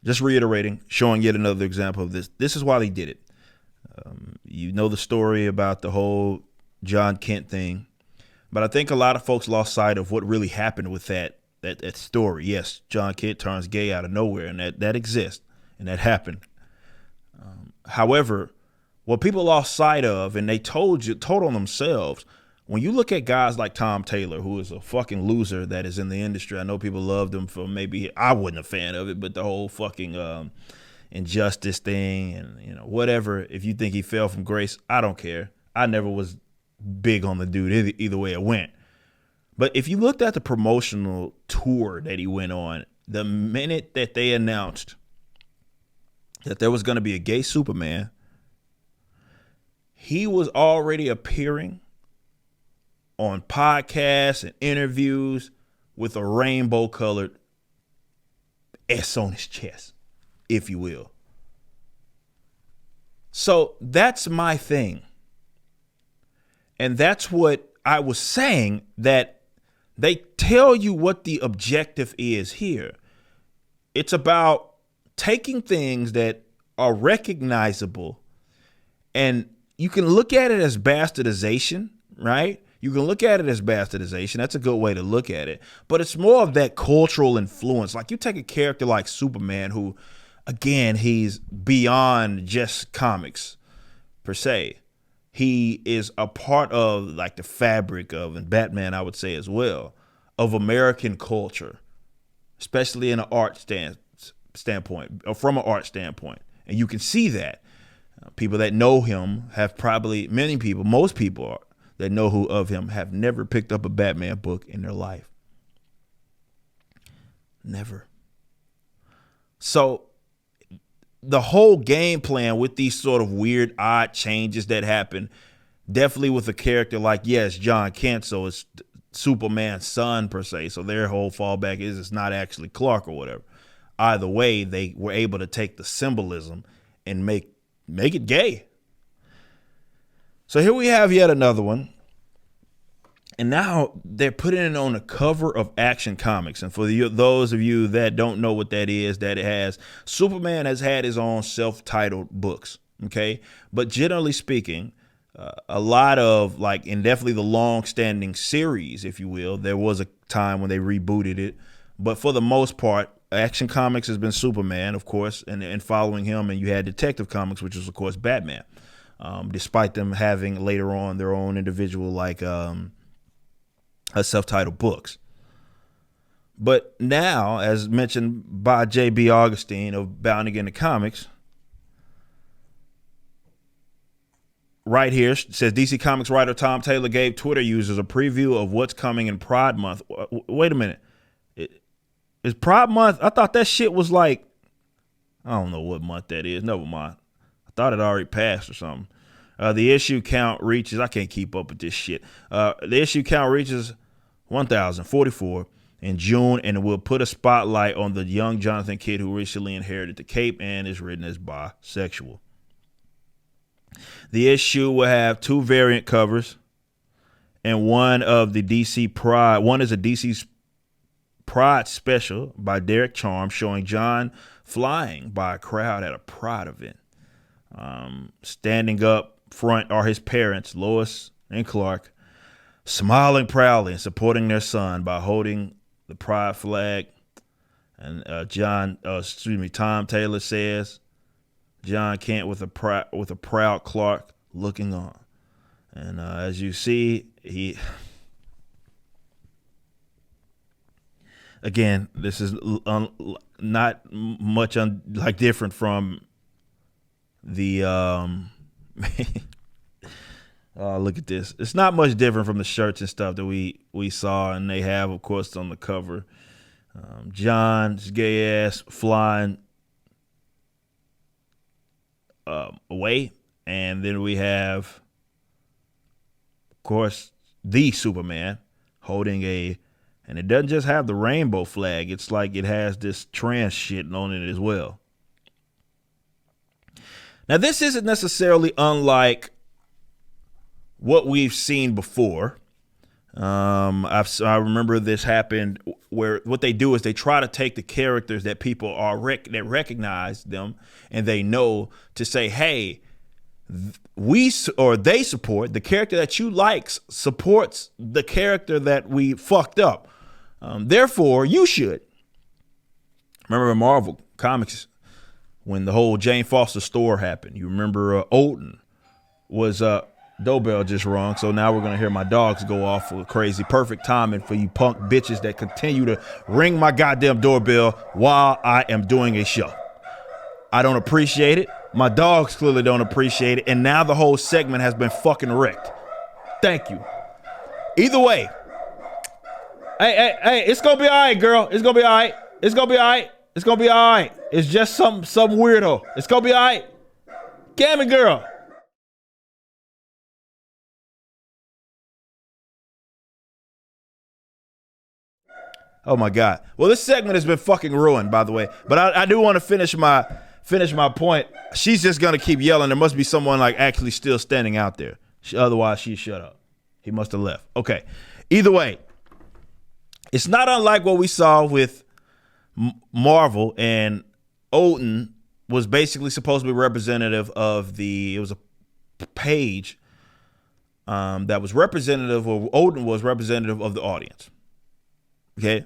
just reiterating, showing yet another example of this. This is why they did it. You know the story about the whole John Kent thing, but I think a lot of folks lost sight of what really happened with that story. Yes, John Kent turns gay out of nowhere, and that exists, and that happened. However, what people lost sight of, and they told on themselves, when you look at guys like Tom Taylor, who is a fucking loser that is in the industry. I know people loved him for maybe, I wasn't a fan of it, but the whole fucking injustice thing and, whatever. If you think he fell from grace, I don't care. I never was big on the dude either way it went. But if you looked at the promotional tour that he went on, the minute that they announced that there was going to be a gay Superman, he was already appearing on podcasts and interviews with a rainbow colored S on his chest, if you will. So that's my thing. And that's what I was saying, that they tell you what the objective is here. It's about taking things that are recognizable, and you can look at it as bastardization, right? You can look at it as bastardization. That's a good way to look at it. But it's more of that cultural influence. Like you take a character like Superman, who, again, he's beyond just comics per se. He is a part of like the fabric of, and Batman, I would say as well, of American culture, especially in an art standpoint, or from an art standpoint. And you can see that. People that know him have probably, most people that know who of him have never picked up a Batman book in their life. Never. So the whole game plan with these sort of weird, odd changes that happen, definitely with a character like, yes, John Kent, so it's Superman's son per se. So their whole fallback is it's not actually Clark or whatever. Either way, they were able to take the symbolism and make it gay. So here we have yet another one. And now they're putting it on the cover of Action Comics. And for those of you that don't know what that is, that it has, Superman has had his own self-titled books. Okay. But generally speaking, a lot of and definitely the long-standing series, if you will, there was a time when they rebooted it. But for the most part, Action Comics has been Superman, of course, and following him. And you had Detective Comics, which was, of course, Batman. Despite them having later on their own individual self-titled books. But now, as mentioned by J.B. Augustine of Bounding into Comics, right here says DC Comics writer Tom Taylor gave Twitter users a preview of what's coming in Pride Month. Wait a minute. Is Pride Month? I thought that shit was I don't know what month that is. Never mind. I thought it already passed or something. The issue count reaches, I can't keep up with this shit. The issue count reaches 1,044 in June, and it will put a spotlight on the young Jonathan Kidd who recently inherited the cape and is written as bisexual. The issue will have 2 variant covers, and one is a DC Pride special by Derek Charm showing John flying by a crowd at a Pride event. Standing up front are his parents, Lois and Clark, smiling proudly and supporting their son by holding the Pride flag. And Tom Taylor says, John Kent with a proud Clark looking on. And as you see, again, this is not much different from the look at this. It's not much different from the shirts and stuff that we saw, and they have, of course, on the cover. John's gay ass flying away, and then we have, of course, the Superman holding and it doesn't just have the rainbow flag. It's like it has this trans shit on it as well. Now, this isn't necessarily unlike what we've seen before. I remember this happened where what they do is they try to take the characters that people are that recognize them and they know to say, hey, they support the character that you like supports the character that we fucked up. Therefore, you should. Remember in Marvel Comics when the whole Jane Foster store happened? You remember Odin was doorbell just wrong, so now we're gonna hear my dogs go off for crazy. Perfect timing for you punk bitches that continue to ring my goddamn doorbell while I am doing a show. I don't appreciate it. My dogs clearly don't appreciate it, and now the whole segment has been fucking wrecked. Thank you. Either way, hey, it's gonna be all right, girl. It's gonna be all right. It's gonna be all right. It's gonna be all right. It's just some weirdo. It's gonna be all right. Gammy girl. Oh my God. Well, this segment has been fucking ruined, by the way. But I do want to finish my point. She's just gonna keep yelling. There must be someone like actually still standing out there. Otherwise, she shut up. He must have left. Okay. Either way, it's not unlike what we saw with Marvel, and Odin was basically supposed to be representative of it was a page that was representative of, Odin was representative of the audience. Okay.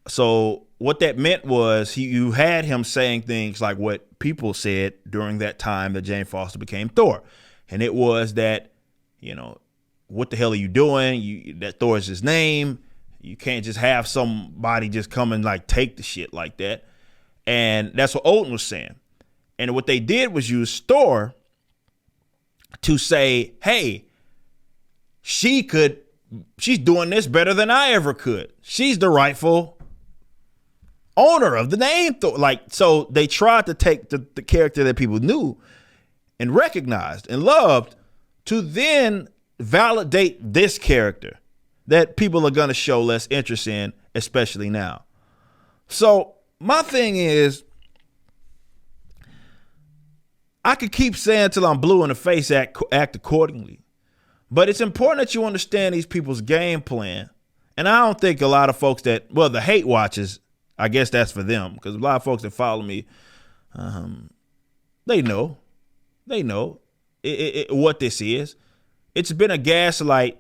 So what that meant was you had him saying things like what people said during that time that Jane Foster became Thor. And it was that, what the hell are you doing? That Thor is his name. You can't just have somebody just come and like take the shit like that. And that's what Odin was saying. And what they did was use Thor to say, hey, she's doing this better than I ever could. She's the rightful owner of the name Thor. So they tried to take the character that people knew and recognized and loved to then validate this character that people are going to show less interest in, especially now. So my thing is, I could keep saying till I'm blue in the face, act accordingly. But it's important that you understand these people's game plan. And I don't think a lot of folks the hate watchers, I guess that's for them. Because a lot of folks that follow me, they know what this is. It's been a gaslight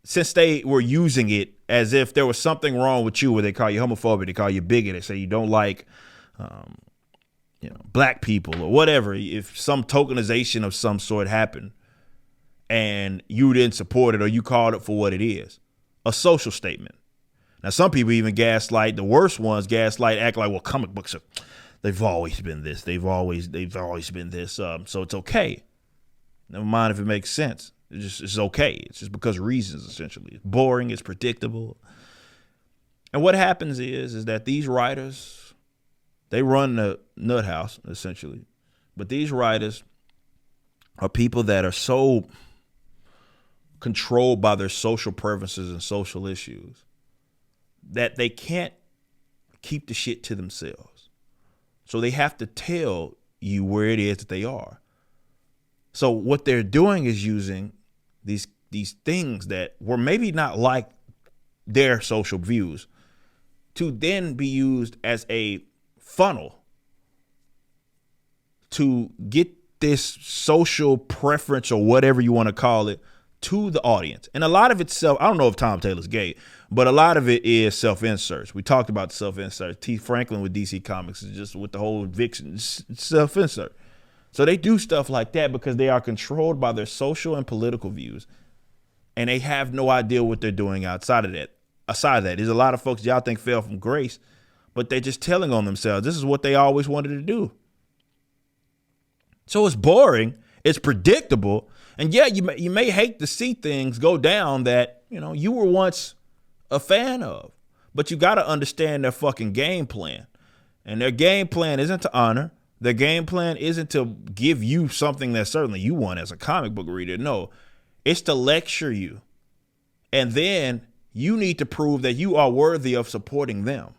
since they were using it as if there was something wrong with you, where they call you homophobic, they call you bigot, they say you don't like black people or whatever. If some tokenization of some sort happened and you didn't support it or you called it for what it is, a social statement. Now, some people even gaslight, the worst ones gaslight, act like, well, comic books they've always been this. They've always been this. So it's okay. Never mind if it makes sense. It's okay. It's just because of reasons, essentially. It's boring. It's predictable. And what happens is that these writers, they run the nut house, essentially. But these writers are people that are so controlled by their social preferences and social issues that they can't keep the shit to themselves. So they have to tell you where it is that they are. So what they're doing is using these things that were maybe not like their social views to then be used as a funnel to get this social preference or whatever you want to call it to the audience. And a lot of it's I don't know if Tom Taylor's gay, but a lot of it is self-inserts. We talked about self-inserts. T. Franklin with DC Comics is just with the whole Vixen self-insert. So they do stuff like that because they are controlled by their social and political views. And they have no idea what they're doing outside of that. There's a lot of folks y'all think fell from grace, but they're just telling on themselves. This is what they always wanted to do. So it's boring. It's predictable. And yeah, you may hate to see things go down that, you were once a fan of. But you got to understand their fucking game plan. And their game plan isn't to honor. Their game plan isn't to give you something that certainly you want as a comic book reader. No, it's to lecture you. And then you need to prove that you are worthy of supporting them.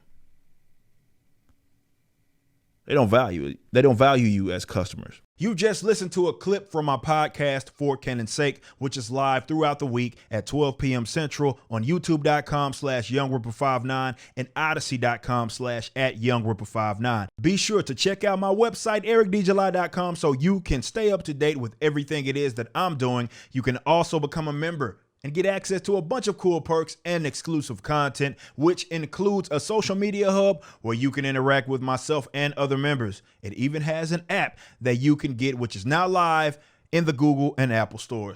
They don't value it. They don't value you as customers. You just listened to a clip from my podcast, For Canon's Sake, which is live throughout the week at 12 p.m. Central on youtube.com/YoungRipper59 and odyssey.com/@YoungRipper59. Be sure to check out my website, ericdjuly.com, so you can stay up to date with everything it is that I'm doing. You can also become a member and get access to a bunch of cool perks and exclusive content, which includes a social media hub where you can interact with myself and other members. It even has an app that you can get, which is now live in the Google and Apple stores.